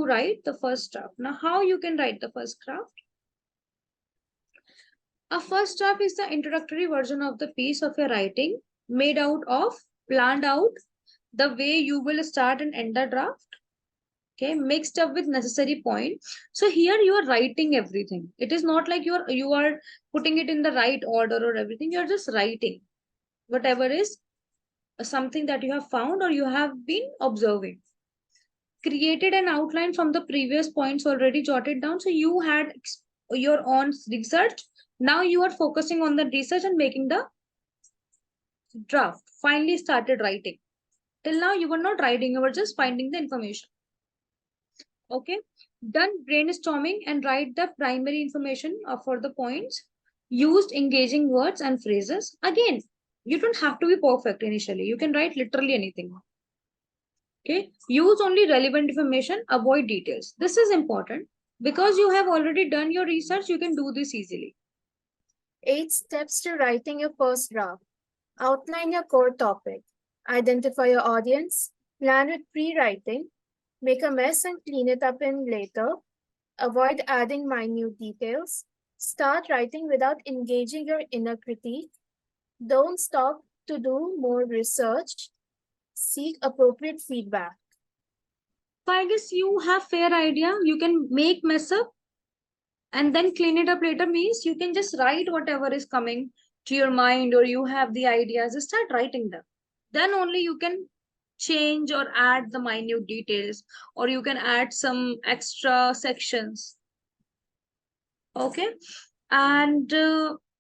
to write the first draft. Now, how you can write the first draft? A first draft is the introductory version of the piece of your writing, made out of, planned out, the way you will start and end the draft. Okay, mixed up with necessary point. So here you are writing everything. It is not like you are putting it in the right order or everything. You are just writing whatever is something that you have found or you have been observing. Created an outline from the previous points already jotted down. So you had your own research. Now you are focusing on the research and making the draft. Finally started writing. Till now you were not writing, you were just finding the information. Okay, done brainstorming and write the primary information for the points. Used engaging words and phrases. Again, you don't have to be perfect initially. You can write literally anything. Okay, use only relevant information, avoid details. This is important because you have already done your research. You can do this easily. 8 steps to writing your first draft. Outline your core topic. Identify your audience. Plan with pre-writing. Make a mess and clean it up in later. Avoid adding minute details. Start writing without engaging your inner critique. Don't stop to do more research. Seek appropriate feedback. So I guess you have fair idea. You can make mess up and then clean it up later. Means you can just write whatever is coming to your mind or you have the ideas. Just start writing them. Then only you can change or add the minute details or you can add some extra sections. Okay, and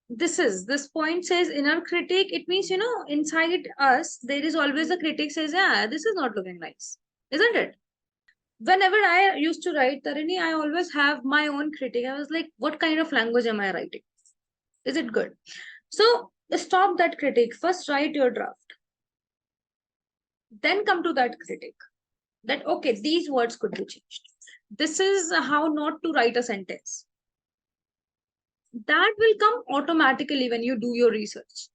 this point says inner critic. It means, you know, inside us there is always a critic says, yeah, this is not looking nice, isn't it? Whenever I used to write Tarini, I always have my own critic. I was like, what kind of language am I writing? Is it good? So stop that critic. First write your draft, then come to that critic that okay, these words could be changed. This is how not to write a sentence. That will come automatically when you do your research.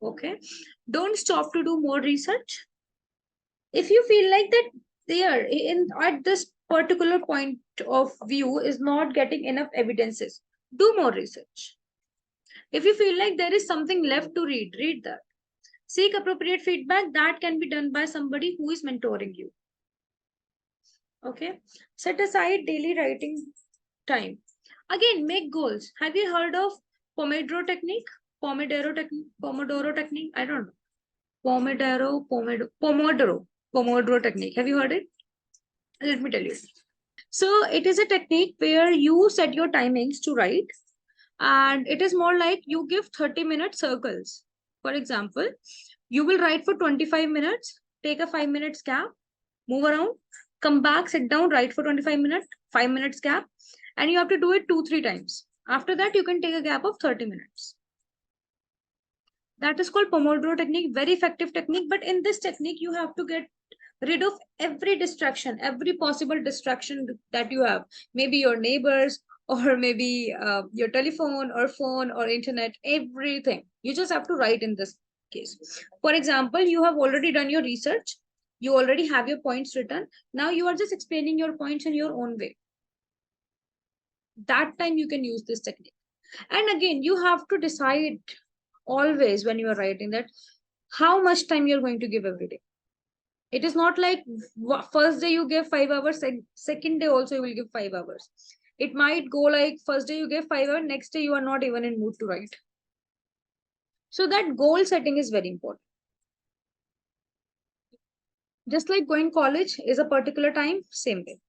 Okay, don't stop to do more research. If you feel like that there in at this particular point of view is not getting enough evidences, do more research. If you feel like there is something left to read, read that. Seek appropriate feedback. That can be done by somebody who is mentoring you. Okay, set aside daily writing time. Again, make goals. Have you heard of Pomodoro technique? Pomodoro technique. I don't know. Pomodoro technique. Have you heard it? Let me tell you. So it is a technique where you set your timings to write, and it is more like you give 30-minute circles. For example, you will write for 25 minutes, take a 5 minutes gap, move around, come back, sit down, write for 25 minutes, 5 minutes gap, and you have to do it 2-3 times. After that, you can take a gap of 30 minutes. That is called Pomodoro technique, very effective technique. But in this technique, you have to get rid of every distraction, every possible distraction that you have. Maybe your neighbors or maybe your telephone or phone or internet, everything. You just have to write in this case. For example, you have already done your research. You already have your points written. Now you are just explaining your points in your own way. That time you can use this technique. And again, you have to decide always when you are writing that how much time you're going to give every day. It is not like first day you give 5 hours, second day also you will give 5 hours. It might go like first day you give 5 hours, next day you are not even in mood to write. So that goal setting is very important. Just like going college is a particular time, same way.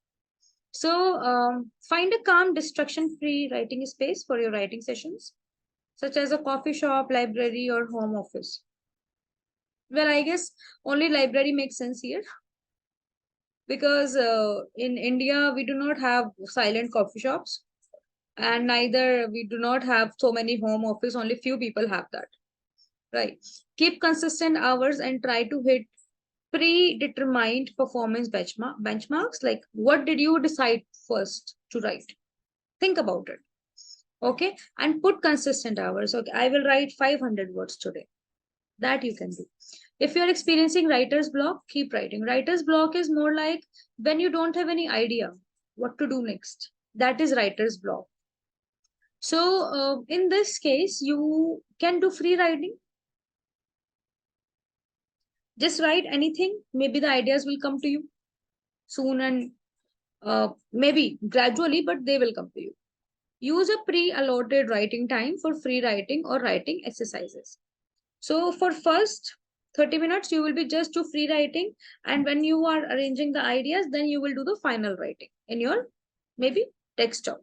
So find a calm, distraction-free writing space for your writing sessions, such as a coffee shop, library, or home office. Well, I guess only library makes sense here because in India, we do not have silent coffee shops and neither we do not have so many home office. Only few people have that, right? Keep consistent hours and try to hit predetermined performance benchmarks. Like what did you decide first to write? Think about it. Okay, and put consistent hours. Okay, I will write 500 words today. That you can do. If you're experiencing writer's block, keep writing. Writer's block is more like when you don't have any idea. what to do next. That is writer's block. So in this case, you can do free writing. Just write anything. Maybe the ideas will come to you soon and maybe gradually, but they will come to you. Use a pre-allotted writing time for free writing or writing exercises. So for first 30 minutes, you will be just do free writing. And when you are arranging the ideas, then you will do the final writing in your maybe text job.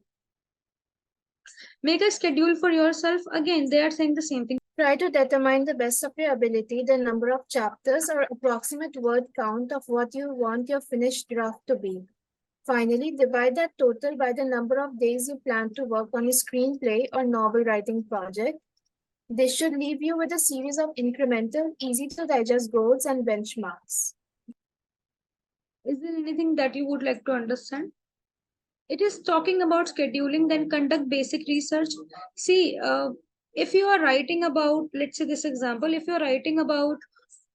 Make a schedule for yourself. Again, they are saying the same thing. Try to determine the best of your ability, the number of chapters or approximate word count of what you want your finished draft to be. Finally, divide that total by the number of days you plan to work on your screenplay or novel writing project. This should leave you with a series of incremental, easy to digest goals and benchmarks. Is there anything that you would like to understand? It is talking about scheduling, then conduct basic research. See, if you are writing about, let's say this example, if you're writing about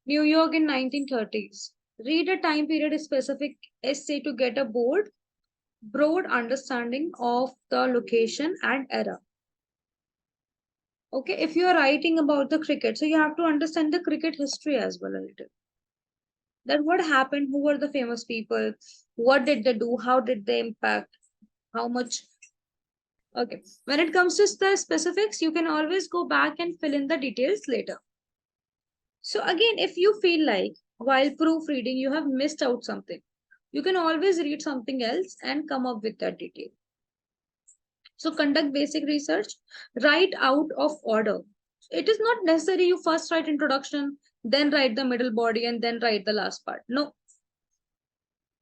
New York in 1930s, read a time period specific essay to get a broad understanding of the location and era. Okay, if you are writing about the cricket, so you have to understand the cricket history as well a little. That what happened, who were the famous people, what did they do, how did they impact, how much. Okay, when it comes to the specifics, you can always go back and fill in the details later. So again, if you feel like while proofreading you have missed out something, you can always read something else and come up with that detail. So conduct basic research, write out of order. It is not necessary you first write introduction, then write the middle body, and then write the last part. No.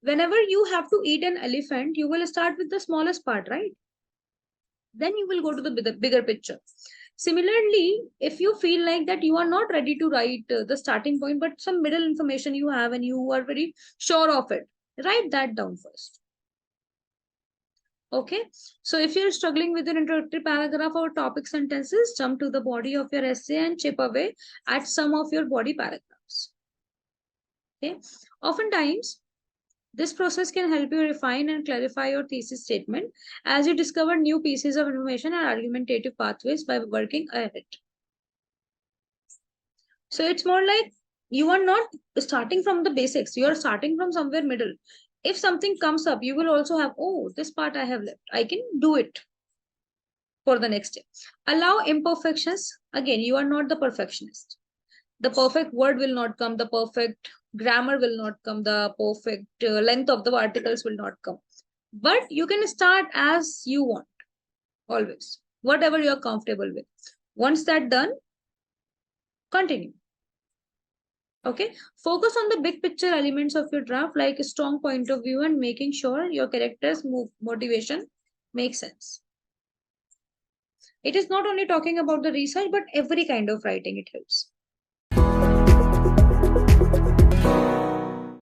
Whenever you have to eat an elephant, you will start with the smallest part, right? Then you will go to the bigger picture. Similarly, if you feel like that you are not ready to write the starting point, but some middle information you have and you are very sure of it, write that down first. Okay, so if you're struggling with an introductory paragraph or topic sentences, jump to the body of your essay and chip away at some of your body paragraphs. Okay, oftentimes this process can help you refine and clarify your thesis statement as you discover new pieces of information and argumentative pathways by working ahead. So it's more like you are not starting from the basics, you are starting from somewhere middle. If something comes up, you will also have, oh, this part I have left, I can do it for the next day. Allow imperfections. Again, you are not the perfectionist. The perfect word will not come, the perfect grammar will not come, the perfect length of the articles will not come. But you can start as you want, always, whatever you're comfortable with. Once that's done, continue. Okay, focus on the big picture elements of your draft, like a strong point of view and making sure your character's motivation makes sense. It is not only talking about the research, but every kind of writing it helps.